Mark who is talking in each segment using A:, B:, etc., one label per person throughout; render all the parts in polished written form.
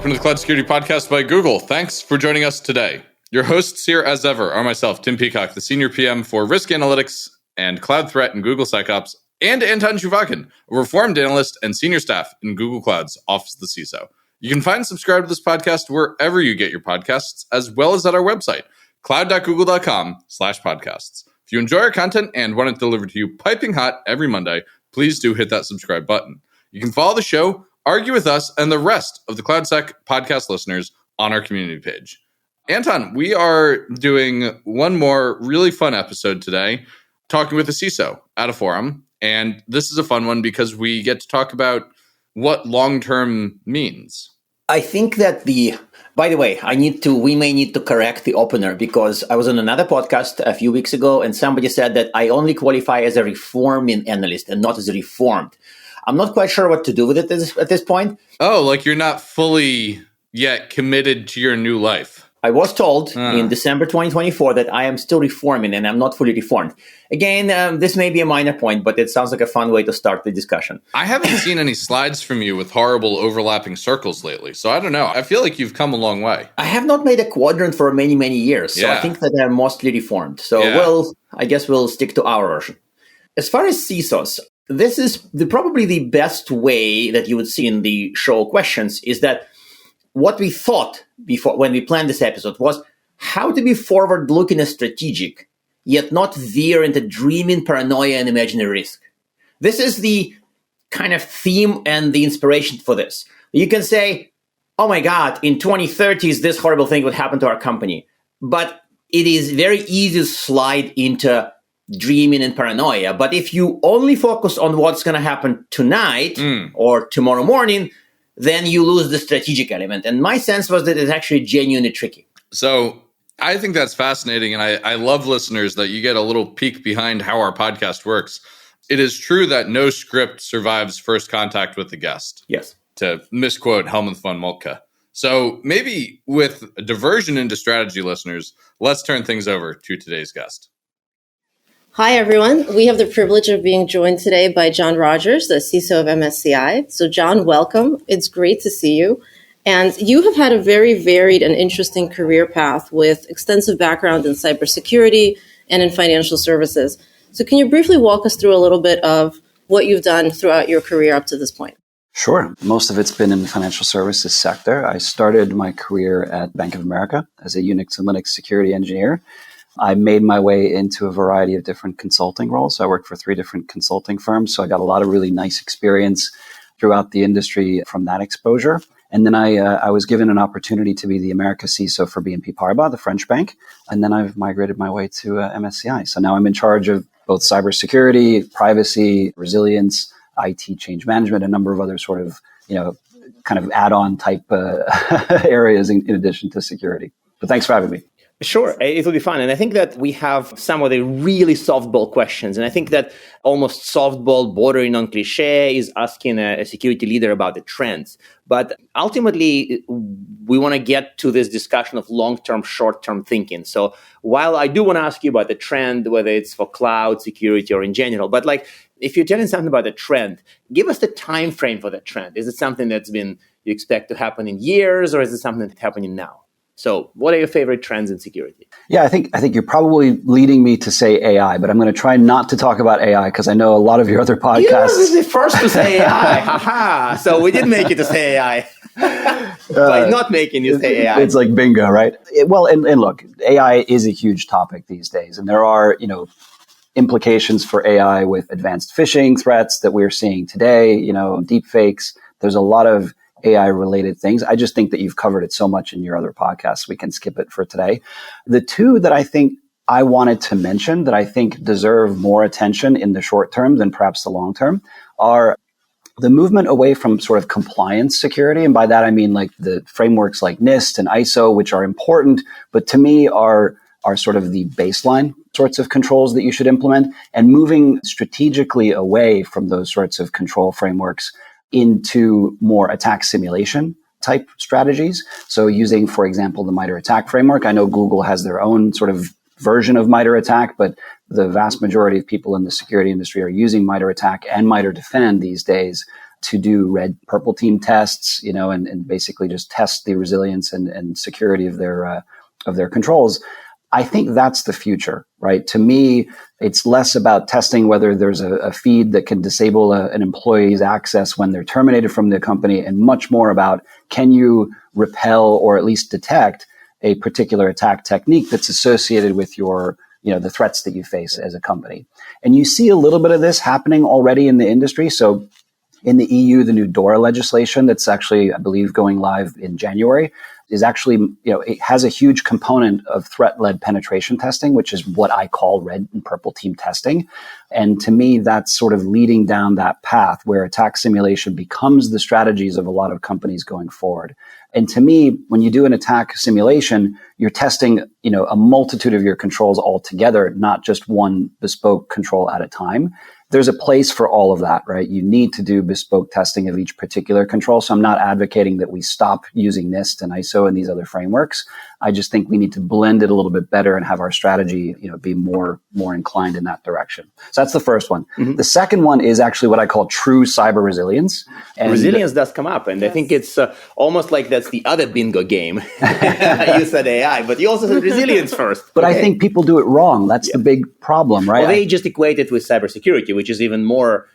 A: Welcome to the Cloud Security Podcast by Google. Thanks for joining us today. Your hosts here, as ever, are myself, Tim Peacock, the Senior PM for Risk Analytics and Cloud Threat in Google SecOps, and Anton Chuvakin, a reformed analyst and senior staff in Google Cloud's Office of the CISO. You can find and subscribe to this podcast wherever you get your podcasts, as well as at our website, cloud.google.com/podcasts. If you enjoy our content and want it delivered to you piping hot every Monday, please do hit that subscribe button. You can follow the show, argue with us, and the rest of the CloudSec podcast listeners on our community page. Anton, we are doing one more really fun episode today, talking with a CISO at a forum. And this is a fun one because we get to talk about what long-term means.
B: I think that by the way, we may need to correct the opener because I was on another podcast a few weeks ago and somebody said that I only qualify as a reforming analyst and not as a reformed. I'm not quite sure what to do with it at this point.
A: Oh, like you're not fully yet committed to your new life.
B: I was told in December 2024 that I am still reforming and I'm not fully reformed. Again, this may be a minor point, but it sounds like a fun way to start the discussion.
A: I haven't seen any slides from you with horrible overlapping circles lately, so I don't know. I feel like you've come a long way.
B: I have not made a quadrant for many, many years, so I think that I'm mostly reformed. So, I guess we'll stick to our version. As far as CISOs, this is probably the best way that you would see in the show questions is that what we thought before when we planned this episode was how to be forward-looking and strategic, yet not veer into dreaming, paranoia, and imaginary risk. This is the kind of theme and the inspiration for this. You can say, oh my God, in 2030s, this horrible thing would happen to our company. But it is very easy to slide into dreaming and paranoia. But if you only focus on what's going to happen tonight or tomorrow morning, then you lose the strategic element. And my sense was that it's actually genuinely tricky.
A: So I think that's fascinating. And I love listeners that you get a little peek behind how our podcast works. It is true that no script survives first contact with the guest.
B: Yes.
A: To misquote Helmut von Moltke. So maybe with a diversion into strategy, listeners, let's turn things over to today's guest.
C: Hi, everyone. We have the privilege of being joined today by John Rogers, the CISO of MSCI. So, John, welcome. It's great to see you. And you have had a very varied and interesting career path with extensive background in cybersecurity and in financial services. So can you briefly walk us through a little bit of what you've done throughout your career up to this point?
D: Sure. Most of it's been in the financial services sector. I started my career at Bank of America as a Unix and Linux security engineer. I made my way into a variety of different consulting roles. So I worked for 3 different consulting firms. So I got a lot of really nice experience throughout the industry from that exposure. And then I was given an opportunity to be the America CISO for BNP Paribas, the French bank. And then I've migrated my way to MSCI. So now I'm in charge of both cybersecurity, privacy, resilience, IT change management, a number of other sort of, kind of add-on type areas in addition to security. But thanks for having me.
B: Sure, it will be fun. And I think that we have some of the really softball questions. And I think that almost softball bordering on cliche is asking a security leader about the trends. But ultimately, we want to get to this discussion of long-term, short-term thinking. So while I do want to ask you about the trend, whether it's for cloud security or in general, but if you're telling something about the trend, give us the time frame for that trend. Is it something that's you expect to happen in years, or is it something that's happening now? So what are your favorite trends in security? Yeah,
D: I think you're probably leading me to say AI, but I'm going to try not to talk about AI because I know a lot of your other podcasts.
B: You were the first to say AI. Haha. So we did make it to say AI. By not making you say AI.
D: It's like bingo, right? And look, AI is a huge topic these days. And there are, implications for AI with advanced phishing threats that we're seeing today, deep fakes. There's a lot of AI-related things. I just think that you've covered it so much in your other podcasts, we can skip it for today. The 2 that I think I wanted to mention that I think deserve more attention in the short term than perhaps the long term are the movement away from sort of compliance security. And by that, I mean like the frameworks like NIST and ISO, which are important, but to me are sort of the baseline sorts of controls that you should implement, and moving strategically away from those sorts of control frameworks into more attack simulation type strategies. So using, for example, the MITRE ATT&CK framework. I know Google has their own sort of version of MITRE ATT&CK, but the vast majority of people in the security industry are using MITRE ATT&CK and MITRE DEFEND these days to do red purple team tests, and basically just test the resilience and security of their controls. I think that's the future, right? To me, it's less about testing whether there's a feed that can disable an employee's access when they're terminated from the company, and much more about, can you repel or at least detect a particular attack technique that's associated with your, the threats that you face as a company. And you see a little bit of this happening already in the industry. So in the EU, the new DORA legislation that's actually, I believe, going live in January is actually, it has a huge component of threat-led penetration testing, which is what I call red and purple team testing. And to me, that's sort of leading down that path where attack simulation becomes the strategies of a lot of companies going forward. And to me, when you do an attack simulation, you're testing, a multitude of your controls all together, not just one bespoke control at a time. There's a place for all of that, right? You need to do bespoke testing of each particular control. So I'm not advocating that we stop using NIST and ISO and these other frameworks. I just think we need to blend it a little bit better and have our strategy, be more inclined in that direction. So that's the first one. Mm-hmm. The second one is actually what I call true cyber resilience.
E: And resilience does come up. And I think it's almost like that's the other bingo game. You said AI, but you also said resilience first.
D: But okay. I think people do it wrong. That's the big problem, right?
E: Well, they just equate it with cybersecurity, which is even more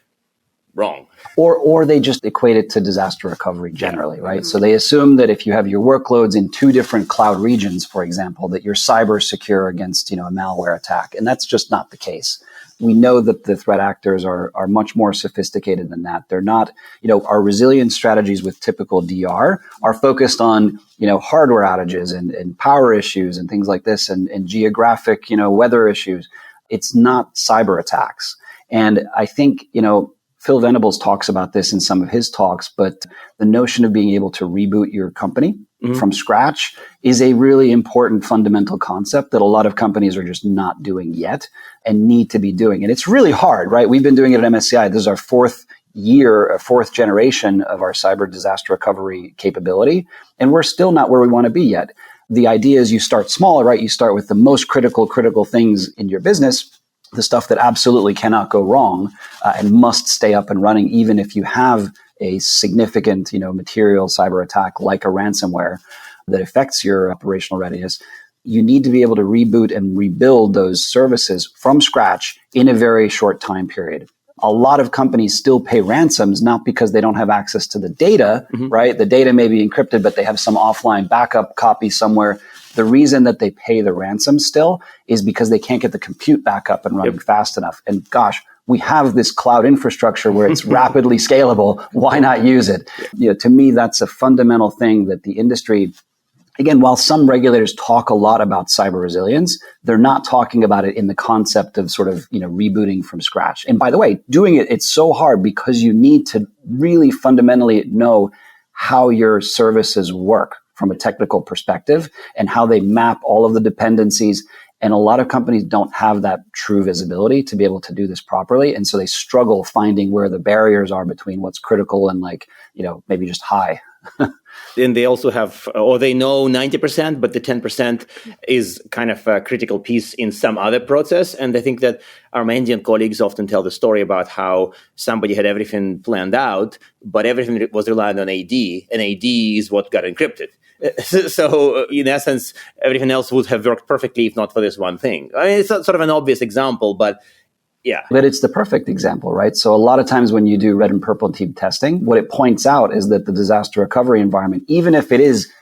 E: wrong.
D: Or they just equate it to disaster recovery generally, right? Mm-hmm. So they assume that if you have your workloads in two different cloud regions, for example, that you're cyber secure against, a malware attack. And that's just not the case. We know that the threat actors are much more sophisticated than that. They're not, our resilience strategies with typical DR are focused on, hardware outages and power issues and things like this and geographic, weather issues. It's not cyber attacks. And I think, Phil Venables talks about this in some of his talks, but the notion of being able to reboot your company from scratch is a really important fundamental concept that a lot of companies are just not doing yet and need to be doing. And it's really hard, right? We've been doing it at MSCI. This is our fourth generation of our cyber disaster recovery capability. And we're still not where we want to be yet. The idea is you start small, right? You start with the most critical things in your business, the stuff that absolutely cannot go wrong and must stay up and running, even if you have a significant, material cyber attack like a ransomware that affects your operational readiness. You need to be able to reboot and rebuild those services from scratch in a very short time period. A lot of companies still pay ransoms, not because they don't have access to the data, right? The data may be encrypted, but they have some offline backup copy somewhere. The reason that they pay the ransom still is because they can't get the compute back up and running fast enough. And gosh, we have this cloud infrastructure where it's rapidly scalable. Why not use it? To me, that's a fundamental thing that the industry, again, while some regulators talk a lot about cyber resilience, they're not talking about it in the concept of sort of, rebooting from scratch. And by the way, doing it's so hard because you need to really fundamentally know how your services work from a technical perspective and how they map all of the dependencies. And a lot of companies don't have that true visibility to be able to do this properly. And so they struggle finding where the barriers are between what's critical and maybe just high.
E: And they also have, or they know 90%, but the 10% is kind of a critical piece in some other process. And I think that our Indian colleagues often tell the story about how somebody had everything planned out, but everything was reliant on AD, and AD is what got encrypted. So in essence, everything else would have worked perfectly if not for this one thing. I mean, it's sort of an obvious example, but yeah.
D: But it's the perfect example, right? So a lot of times when you do red and purple team testing, what it points out is that the disaster recovery environment, even if it is,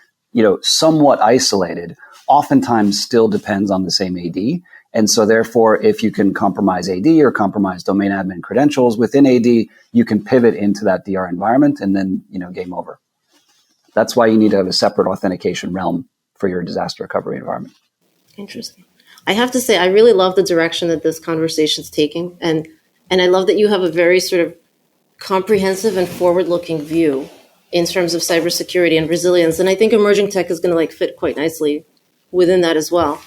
D: somewhat isolated, oftentimes still depends on the same AD. And so therefore, if you can compromise AD or compromise domain admin credentials within AD, you can pivot into that DR environment and then, game over. That's why you need to have a separate authentication realm for your disaster recovery environment.
C: Interesting. I have to say, I really love the direction that this conversation is taking. And I love that you have a very sort of comprehensive and forward-looking view in terms of cybersecurity and resilience. And I think emerging tech is going to fit quite nicely within that as well.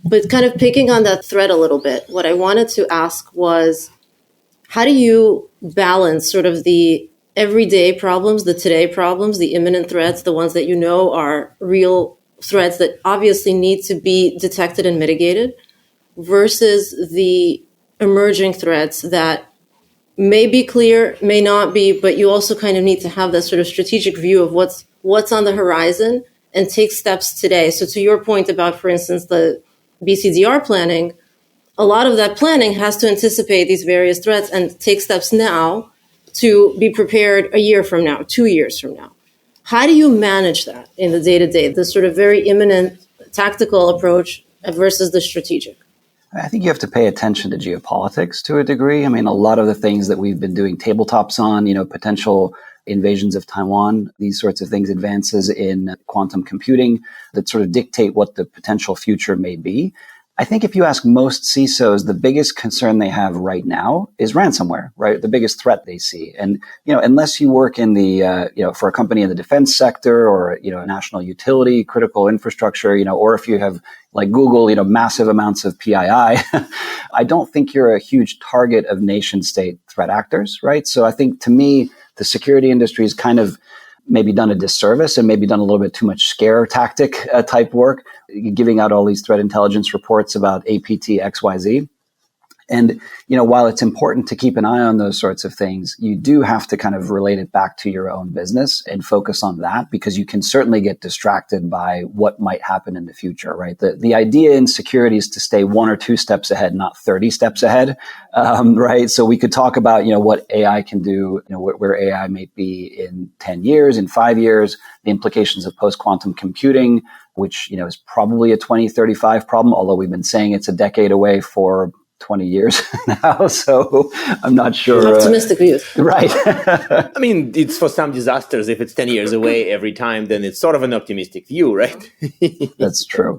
C: But kind of picking on that thread a little bit, what I wanted to ask was, how do you balance sort of the everyday problems, the today problems, the imminent threats, the ones that are real threats that obviously need to be detected and mitigated, versus the emerging threats that may be clear, may not be, but you also kind of need to have that sort of strategic view of what's on the horizon and take steps today. So to your point about, for instance, the BCDR planning, a lot of that planning has to anticipate these various threats and take steps now to be prepared a year from now, 2 years from now. How do you manage that in the day-to-day, the sort of very imminent tactical approach versus the strategic?
D: I think you have to pay attention to geopolitics to a degree. I mean, a lot of the things that we've been doing tabletops on, potential invasions of Taiwan, these sorts of things, advances in quantum computing that sort of dictate what the potential future may be. I think if you ask most CISOs, the biggest concern they have right now is ransomware, right? The biggest threat they see. And, unless you work in the, for a company in the defense sector or, a national utility, critical infrastructure, or if you have like Google, massive amounts of PII, I don't think you're a huge target of nation state threat actors, right? So I think to me, the security industry is kind of maybe done a disservice and maybe done a little bit too much scare tactic type work, giving out all these threat intelligence reports about APT XYZ. And, while it's important to keep an eye on those sorts of things, you do have to kind of relate it back to your own business and focus on that, because you can certainly get distracted by what might happen in the future, right? The idea in security is to stay 1 or 2 steps ahead, not 30 steps ahead, right? So we could talk about, what AI can do, where AI may be in 10 years, in 5 years, the implications of post-quantum computing, which, is probably a 2035 problem, although we've been saying it's a decade away for 20 years now, so I'm not sure.
C: Optimistic view.
D: Right.
E: I mean, it's for some disasters. If it's 10 years away every time, then it's sort of an optimistic view, right?
D: That's true.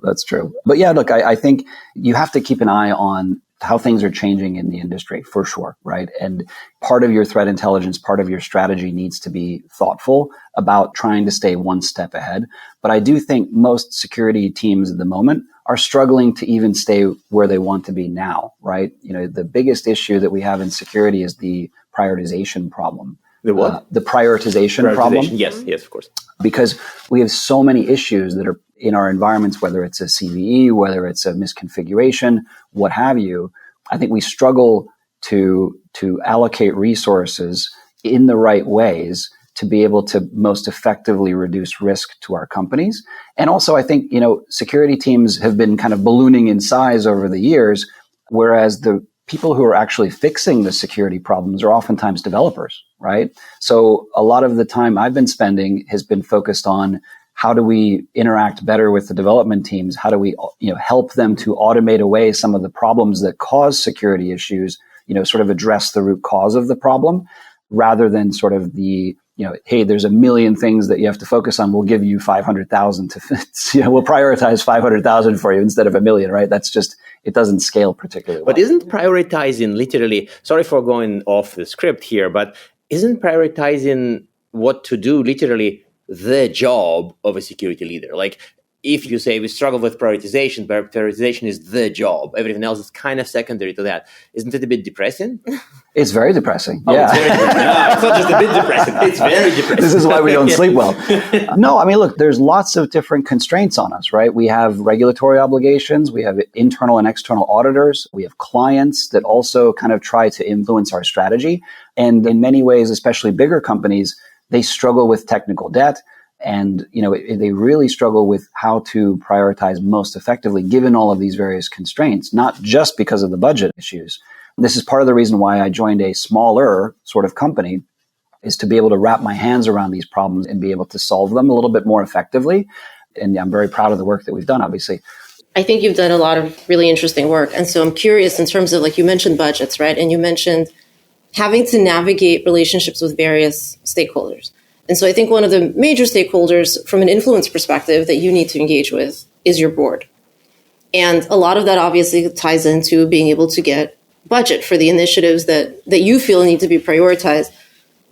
D: But yeah, look, I think you have to keep an eye on how things are changing in the industry for sure, right? And part of your threat intelligence, part of your strategy needs to be thoughtful about trying to stay 1 step ahead. But I do think most security teams at the moment are struggling to even stay where they want to be now, right? The biggest issue that we have in security is the prioritization problem.
E: The what?
D: The prioritization problem.
E: Yes, of course.
D: Because we have so many issues that are in our environments, whether it's a CVE, whether it's a misconfiguration, what have you. I think we struggle to allocate resources in the right ways to be able to most effectively reduce risk to our companies. And also, I think, security teams have been kind of ballooning in size over the years, whereas the people who are actually fixing the security problems are oftentimes developers, right? So a lot of the time I've been spending has been focused on how do we interact better with the development teams? How do we, help them to automate away some of the problems that cause security issues, sort of address the root cause of the problem, rather than sort of the, hey, there's a million things that you have to focus on. We'll give you 500,000 to fit. We'll prioritize 500,000 for you instead of a million, right? That's just, it doesn't scale particularly well.
E: But isn't prioritizing literally, sorry for going off the script here, but isn't prioritizing what to do literally the job of a security leader? Like, if you say we struggle with prioritization, but prioritization is the job, everything else is kind of secondary to that. Isn't it a bit depressing?
D: It's very depressing. Yeah.
E: It's not just a bit depressing. It's very depressing.
D: This is why we don't sleep well. No, I mean, look, there's lots of different constraints on us, right? We have regulatory obligations. We have internal and external auditors. We have clients that also kind of try to influence our strategy. And in many ways, especially bigger companies, they struggle with technical debt. And, they really struggle with how to prioritize most effectively, given all of these various constraints, not just because of the budget issues. This is part of the reason why I joined a smaller sort of company, is to be able to wrap my hands around these problems and be able to solve them a little bit more effectively. And I'm very proud of the work that we've done, obviously.
C: I think you've done a lot of really interesting work. And so I'm curious in terms of, like, you mentioned budgets, right? And you mentioned having to navigate relationships with various stakeholders. And so I think one of the major stakeholders from an influence perspective that you need to engage with is your board. And a lot of that obviously ties into being able to get budget for the initiatives that you feel need to be prioritized.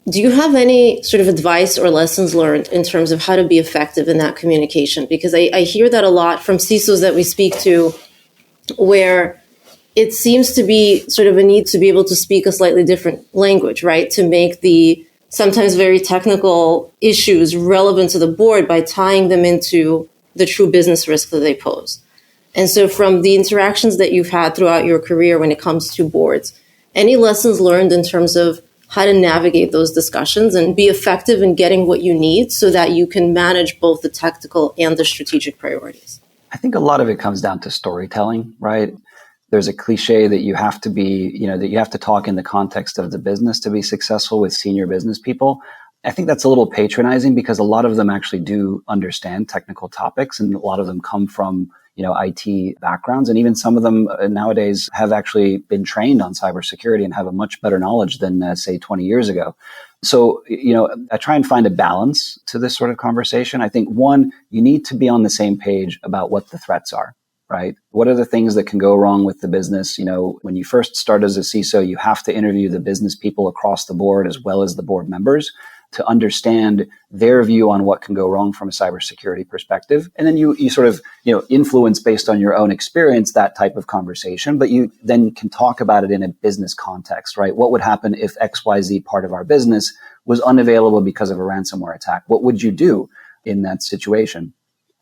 C: Do you have any sort of advice or lessons learned in terms of how to be effective in that communication? Because I hear that a lot from CISOs that we speak to, where it seems to be sort of a need to be able to speak a slightly different language, right? To make the sometimes very technical issues relevant to the board by tying them into the true business risk that they pose. And so from the interactions that you've had throughout your career when it comes to boards, Any lessons learned in terms of how to navigate those discussions and be effective in getting what you need so that you can manage both the tactical and the strategic priorities?
D: I think a lot of it comes down to storytelling, right? There's a cliche that you have to be, that you have to talk in the context of the business to be successful with senior business people. I think that's a little patronizing because a lot of them actually do understand technical topics, and a lot of them come from, IT backgrounds. And even some of them nowadays have actually been trained on cybersecurity and have a much better knowledge than, say, 20 years ago. So, I try and find a balance to this sort of conversation. I think, one, you need to be on the same page about what the threats are, right? What are the things that can go wrong with the business? When you first start as a CISO, you have to interview the business people across the board as well as the board members to understand their view on what can go wrong from a cybersecurity perspective. And then you sort of, influence based on your own experience that type of conversation, but you then can talk about it in a business context, right? What would happen if XYZ part of our business was unavailable because of a ransomware attack? What would you do in that situation?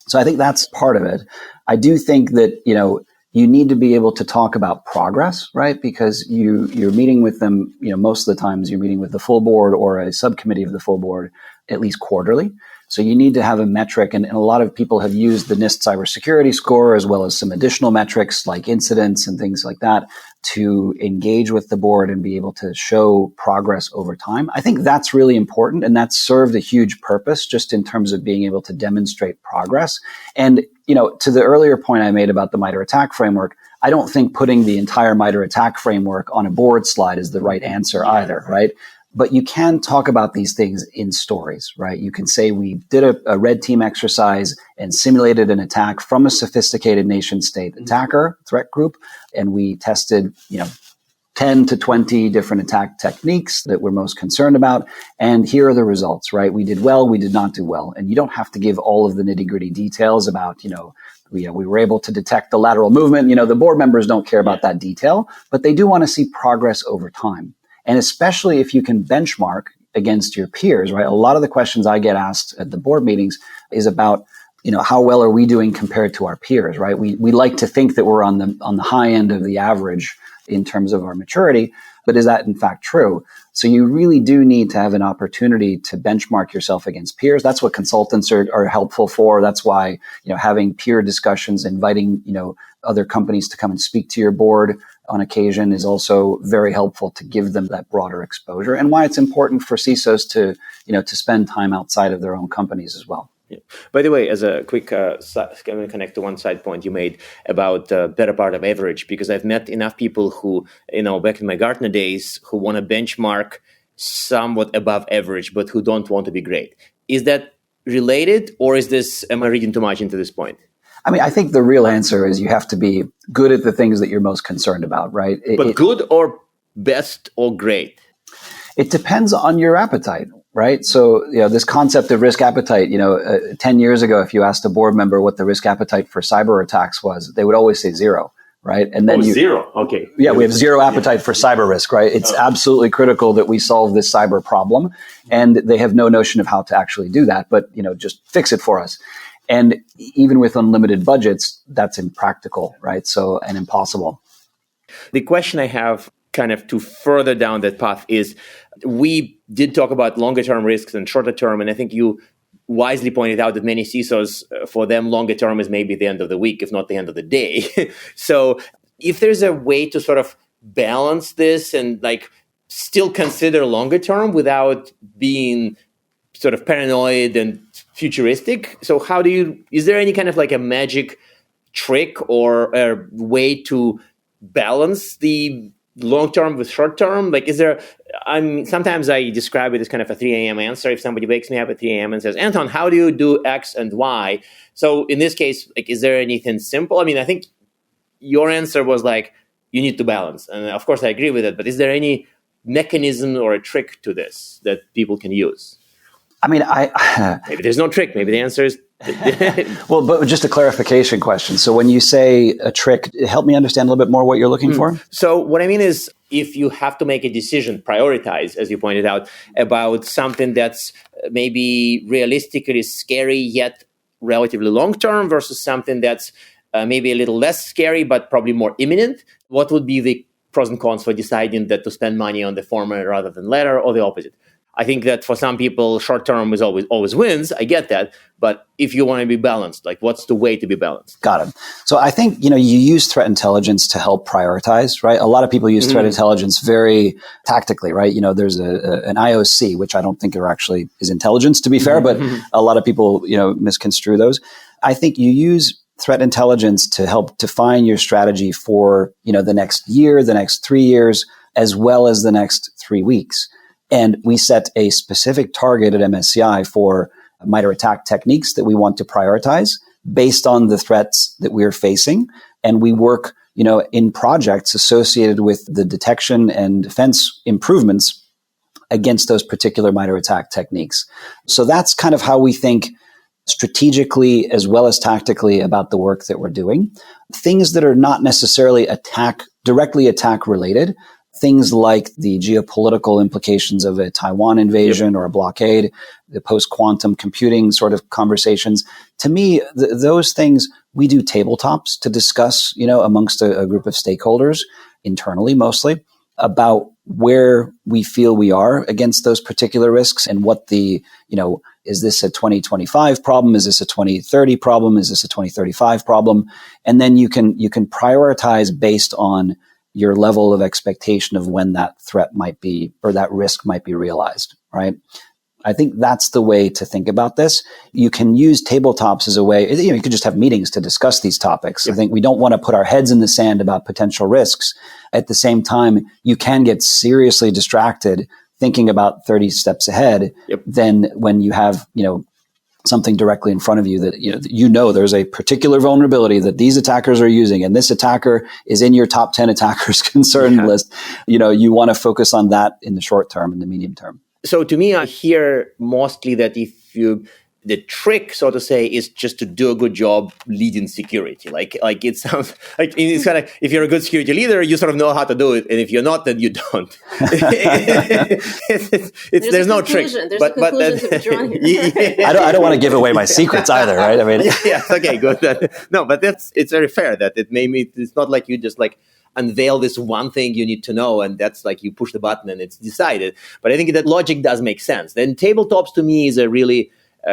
D: So I think that's part of it. I do think that, you need to be able to talk about progress, right? Because you're meeting with them, most of the times you're meeting with the full board or a subcommittee of the full board at least quarterly. So you need to have a metric, and a lot of people have used the NIST cybersecurity score as well as some additional metrics like incidents and things like that to engage with the board and be able to show progress over time. I think that's really important, and that's served a huge purpose just in terms of being able to demonstrate progress. And, to the earlier point I made about the MITRE ATT&CK framework, I don't think putting the entire MITRE ATT&CK framework on a board slide is the right answer either, right? But you can talk about these things in stories, right? You can say we did a red team exercise and simulated an attack from a sophisticated nation state attacker threat group. And we tested, 10 to 20 different attack techniques that we're most concerned about. And here are the results, right? We did well, we did not do well. And you don't have to give all of the nitty-gritty details about, we were able to detect the lateral movement. The board members don't care about that detail, but they do want to see progress over time. And especially if you can benchmark against your peers, right? A lot of the questions I get asked at the board meetings is about, how well are we doing compared to our peers, right? We like to think that we're on the high end of the average in terms of our maturity, but is that in fact true? So you really do need to have an opportunity to benchmark yourself against peers. That's what consultants are helpful for. That's why, having peer discussions, inviting, other companies to come and speak to your board on occasion is also very helpful to give them that broader exposure, and why it's important for CISOs to spend time outside of their own companies as well.
E: Yeah. By the way, as a quick connect to one side point you made about the better part of average, because I've met enough people who, back in my Gartner days, who want to benchmark somewhat above average, but who don't want to be great. Is that related, or is this, am I reading too much into this point?
D: I think the real answer is you have to be good at the things that you're most concerned about, right?
E: But good or best or great?
D: It depends on your appetite, right? So, this concept of risk appetite, 10 years ago, if you asked a board member what the risk appetite for cyber attacks was, they would always say zero, right? And then
E: zero. Okay.
D: Yeah, we have zero appetite for cyber risk, right? It's absolutely critical that we solve this cyber problem. And they have no notion of how to actually do that, but, just fix it for us. And even with unlimited budgets, that's impractical, right? So, and impossible.
E: The question I have kind of to further down that path is, we did talk about longer term risks and shorter term. And I think you wisely pointed out that many CISOs, for them, longer term is maybe the end of the week, if not the end of the day. So if there's a way to sort of balance this and still consider longer term without being sort of paranoid and futuristic. So is there any kind of a magic trick or a way to balance the long term with short term? Sometimes I describe it as kind of a 3 a.m. answer. If somebody wakes me up at 3 a.m. and says, Anton, how do you do X and Y? So in this case, is there anything simple? I think your answer was you need to balance. And of course I agree with it, but is there any mechanism or a trick to this that people can use?
D: Maybe
E: there's no trick. Maybe the answer is
D: well, but just a clarification question. So when you say a trick, help me understand a little bit more what you're looking for.
E: So what I mean is, if you have to make a decision, prioritize, as you pointed out, about something that's maybe realistically scary yet relatively long-term versus something that's maybe a little less scary but probably more imminent, what would be the pros and cons for deciding that to spend money on the former rather than latter, or the opposite. I think that for some people, short term is always wins. I get that. But if you want to be balanced, like what's the way to be balanced?
D: Got it. So I think, you use threat intelligence to help prioritize, right? A lot of people use threat intelligence very tactically, right? There's an IOC, which I don't think actually is intelligence, to be fair, but a lot of people, misconstrue those. I think you use threat intelligence to help define your strategy for, the next year, the next 3 years, as well as the next 3 weeks. And we set a specific target at MSCI for MITRE ATT&CK techniques that we want to prioritize based on the threats that we're facing. And we work, in projects associated with the detection and defense improvements against those particular MITRE ATT&CK techniques. So that's kind of how we think strategically as well as tactically about the work that we're doing. Things that are not necessarily directly attack related, things like the geopolitical implications of a Taiwan invasion or a blockade, the post-quantum computing sort of conversations. To me, those things, we do tabletops to discuss, amongst a group of stakeholders, internally mostly, about where we feel we are against those particular risks and what the, is this a 2025 problem? Is this a 2030 problem? Is this a 2035 problem? And then you can prioritize based on your level of expectation of when that threat might be, or that risk might be realized, right? I think that's the way to think about this. You can use tabletops as a way, you could just have meetings to discuss these topics. I think we don't want to put our heads in the sand about potential risks. At the same time, you can get seriously distracted thinking about 30 steps ahead than when you have, something directly in front of you that, there's a particular vulnerability that these attackers are using, and this attacker is in your top 10 attackers concern list. You want to focus on that in the short term and the medium term.
E: So to me, I hear mostly that the trick, so to say, is just to do a good job leading security. Like it sounds like it's kind of, if you're a good security leader, you sort of know how to do it, and if you're not, then you don't. There's no trick.
C: There's a conclusion to be drawn here.
D: I don't want to give away my secrets either, right? I mean,
E: okay, good. No, but it's very fair that it's not like you just like unveil this one thing you need to know, and that's like you push the button and it's decided. But I think that logic does make sense. Then tabletops to me is a really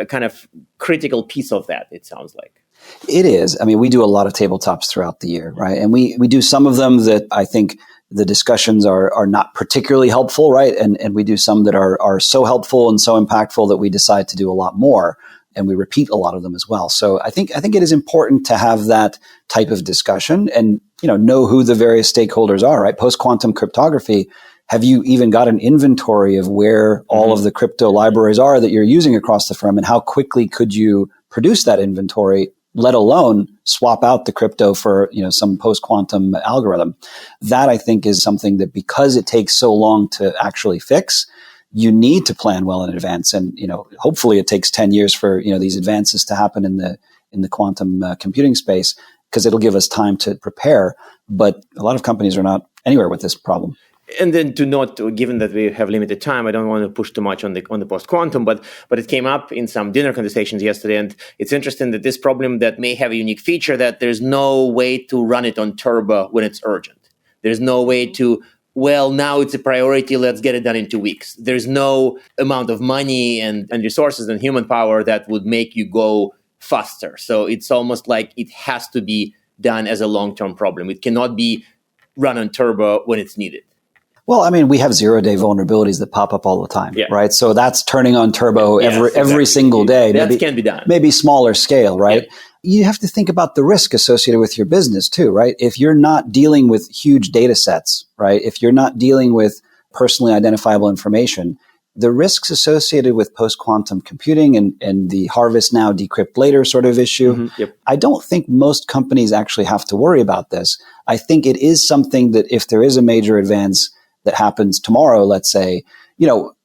E: kind of critical piece of that, it sounds like.
D: It is. I mean, we do a lot of tabletops throughout the year, right? And we do some of them that I think the discussions are not particularly helpful, right? And we do some that are so helpful and so impactful that we decide to do a lot more, and we repeat a lot of them as well. So I think it is important to have that type of discussion and, know who the various stakeholders are, right? Post-quantum cryptography, have you even got an inventory of where all of the crypto libraries are that you're using across the firm, and how quickly could you produce that inventory, let alone swap out the crypto for, some post-quantum algorithm? That, I think, is something that, because it takes so long to actually fix, you need to plan well in advance. And, hopefully it takes 10 years for, these advances to happen in the quantum computing space, because it'll give us time to prepare. But a lot of companies are not anywhere with this problem.
E: And then given that we have limited time, I don't want to push too much on the post-quantum, but it came up in some dinner conversations yesterday, and it's interesting that this problem that may have a unique feature that there's no way to run it on turbo when it's urgent. There's no way to, now it's a priority, let's get it done in 2 weeks. There's no amount of money and resources and human power that would make you go faster. So it's almost like it has to be done as a long-term problem. It cannot be run on turbo when it's needed.
D: Well, I mean, we have 0-day vulnerabilities that pop up all the time, right? So that's turning on turbo every single day.
E: That can be done.
D: Maybe smaller scale, right? Yeah. You have to think about the risk associated with your business too, right? If you're not dealing with huge data sets, right? If you're not dealing with personally identifiable information, the risks associated with post-quantum computing and the harvest now, decrypt later sort of issue, I don't think most companies actually have to worry about this. I think it is something that if there is a major advance that happens tomorrow, let's say,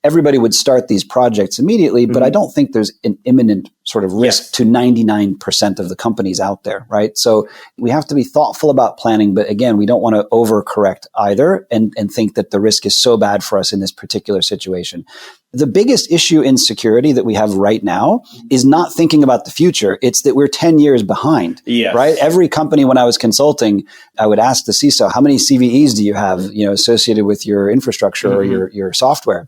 D: everybody would start these projects immediately, but I don't think there's an imminent sort of risk to 99% of the companies out there, right? So we have to be thoughtful about planning, but again, we don't want to overcorrect either and think that the risk is so bad for us in this particular situation. The biggest issue in security that we have right now is not thinking about the future. It's that we're 10 years behind, right? Every company, when I was consulting, I would ask the CISO, how many CVEs do you have, associated with your infrastructure or your software?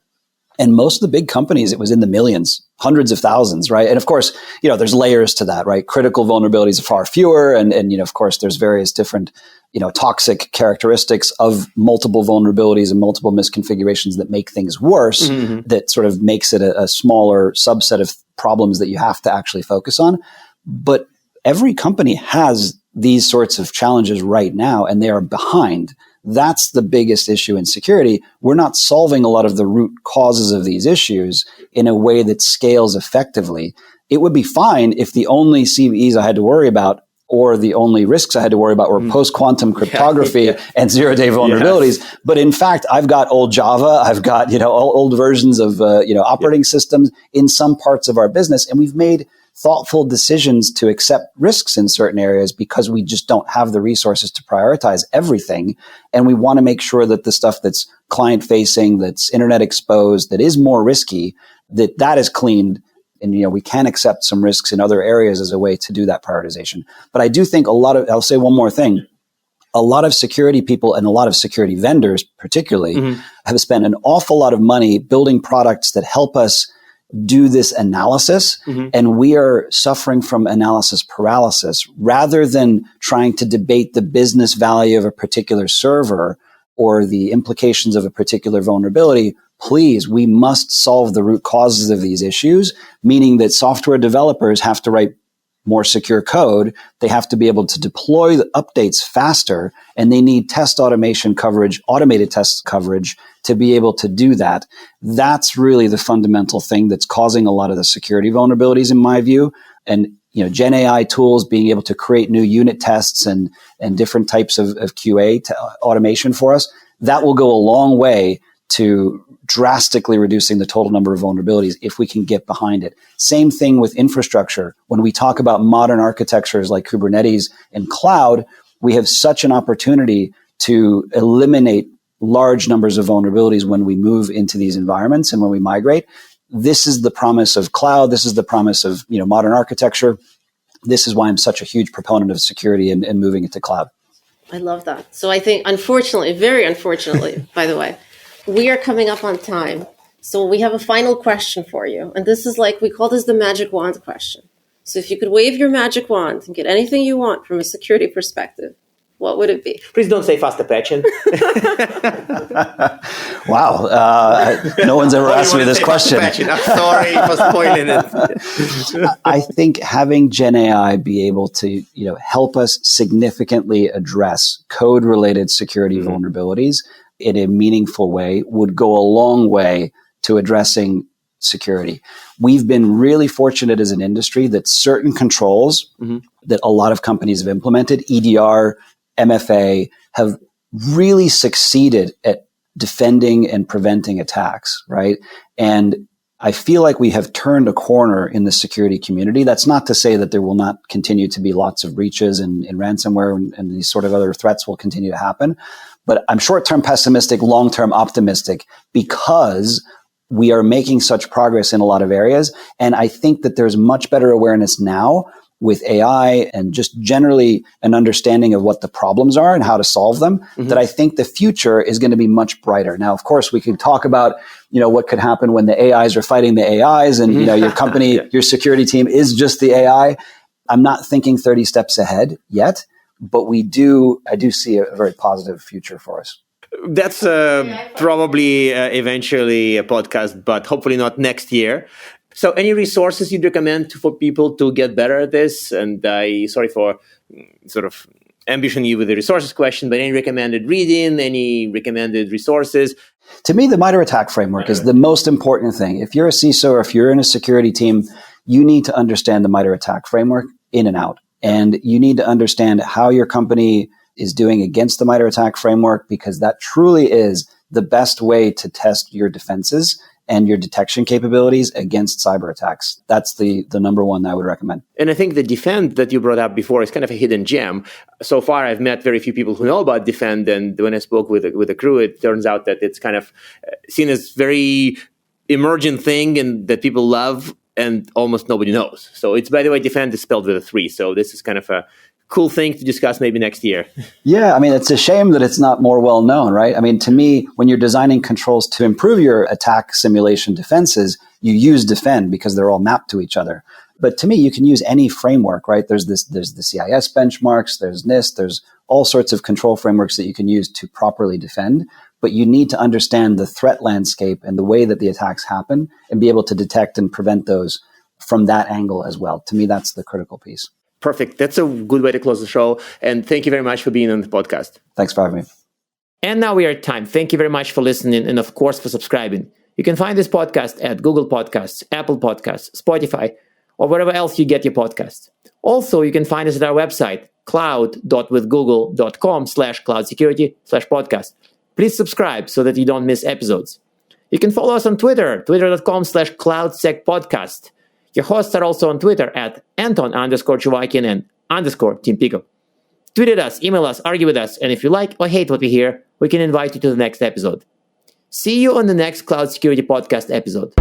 D: And most of the big companies, it was in the millions, hundreds of thousands, right? And of course, there's layers to that, right? Critical vulnerabilities are far fewer. And of course, there's various different, toxic characteristics of multiple vulnerabilities and multiple misconfigurations that make things worse, that sort of makes it a smaller subset of problems that you have to actually focus on. But every company has these sorts of challenges right now, and they are behind. That's the biggest issue in security. We're not solving a lot of the root causes of these issues in a way that scales effectively. It would be fine if the only CVEs I had to worry about or the only risks I had to worry about were post-quantum cryptography and zero-day vulnerabilities. But in fact, I've got old Java, I've got, old versions of, operating systems in some parts of our business, and we've made thoughtful decisions to accept risks in certain areas because we just don't have the resources to prioritize everything. And we want to make sure that the stuff that's client facing, that's internet exposed, that is more risky, that is cleaned. And, we can accept some risks in other areas as a way to do that prioritization. But I do think I'll say one more thing. A lot of security people and a lot of security vendors particularly have spent an awful lot of money building products that help us do this analysis, and we are suffering from analysis paralysis. Rather than trying to debate the business value of a particular server or the implications of a particular vulnerability, please, we must solve the root causes of these issues, meaning that software developers have to write more secure code. They have to be able to deploy the updates faster, and they need test automation coverage, automated test coverage to be able to do that. That's really the fundamental thing that's causing a lot of the security vulnerabilities in my view. And, Gen AI tools being able to create new unit tests and different types of QA automation for us, that will go a long way to drastically reducing the total number of vulnerabilities if we can get behind it. Same thing with infrastructure. When we talk about modern architectures like Kubernetes and cloud, we have such an opportunity to eliminate large numbers of vulnerabilities when we move into these environments and when we migrate. This is the promise of cloud. This is the promise of modern architecture. This is why I'm such a huge proponent of security and moving it to cloud.
C: I love that. So I think, unfortunately, very unfortunately, by the way, we are coming up on time. So we have a final question for you. And this is we call this the magic wand question. So if you could wave your magic wand and get anything you want from a security perspective, what would it be?
E: Please don't say fast Apache.
D: Wow. No one's ever asked me this question.
E: I'm sorry for spoiling it.
D: I think having Gen AI be able to, help us significantly address code-related security vulnerabilities in a meaningful way would go a long way to addressing security. We've been really fortunate as an industry that certain controls that a lot of companies have implemented, EDR, MFA, have really succeeded at defending and preventing attacks, right? And I feel like we have turned a corner in the security community. That's not to say that there will not continue to be lots of breaches and ransomware and these sort of other threats will continue to happen. But I'm short-term pessimistic, long-term optimistic because we are making such progress in a lot of areas. And I think that there's much better awareness now with AI and just generally an understanding of what the problems are and how to solve them, that I think the future is going to be much brighter. Now, of course, we could talk about, what could happen when the AIs are fighting the AIs and, your company, your security team is just the AI. I'm not thinking 30 steps ahead yet, but I do see a very positive future for us.
E: That's probably eventually a podcast, but hopefully not next year. So any resources you'd recommend for people to get better at this? And sorry for sort of ambition you with the resources question, but any recommended reading, any recommended resources?
D: To me, the MITRE ATT&CK framework is the most important thing. If you're a CISO or if you're in a security team, you need to understand the MITRE ATT&CK framework in and out. And you need to understand how your company is doing against the MITRE ATT&CK framework, because that truly is the best way to test your defenses and your detection capabilities against cyber attacks. That's the number one I would recommend.
E: And I think the Defend that you brought up before is kind of a hidden gem. So far, I've met very few people who know about Defend, and when I spoke with the crew, it turns out that it's kind of seen as very emergent thing and that people love and almost nobody knows. So it's, by the way, Defend is spelled with a 3. So this is kind of a cool thing to discuss maybe next year.
D: Yeah, I mean, it's a shame that it's not more well known, right? I mean, to me, when you're designing controls to improve your attack simulation defenses, you use Defend because they're all mapped to each other. But to me, you can use any framework, right? There's the CIS benchmarks, there's NIST, there's all sorts of control frameworks that you can use to properly defend. But you need to understand the threat landscape and the way that the attacks happen and be able to detect and prevent those from that angle as well. To me, that's the critical piece.
E: Perfect. That's a good way to close the show. And thank you very much for being on the podcast.
D: Thanks for having me.
E: And now we are at time. Thank you very much for listening and, of course, for subscribing. You can find this podcast at Google Podcasts, Apple Podcasts, Spotify, or wherever else you get your podcasts. Also, you can find us at our website, cloud.withgoogle.com/cloudsecurity/podcast. Please subscribe so that you don't miss episodes. You can follow us on Twitter, twitter.com/cloudsecpodcast. Your hosts are also on Twitter at Anton_Chuvakian and _Team Pico. Tweet at us, email us, argue with us, and if you like or hate what we hear, we can invite you to the next episode. See you on the next Cloud Security Podcast episode.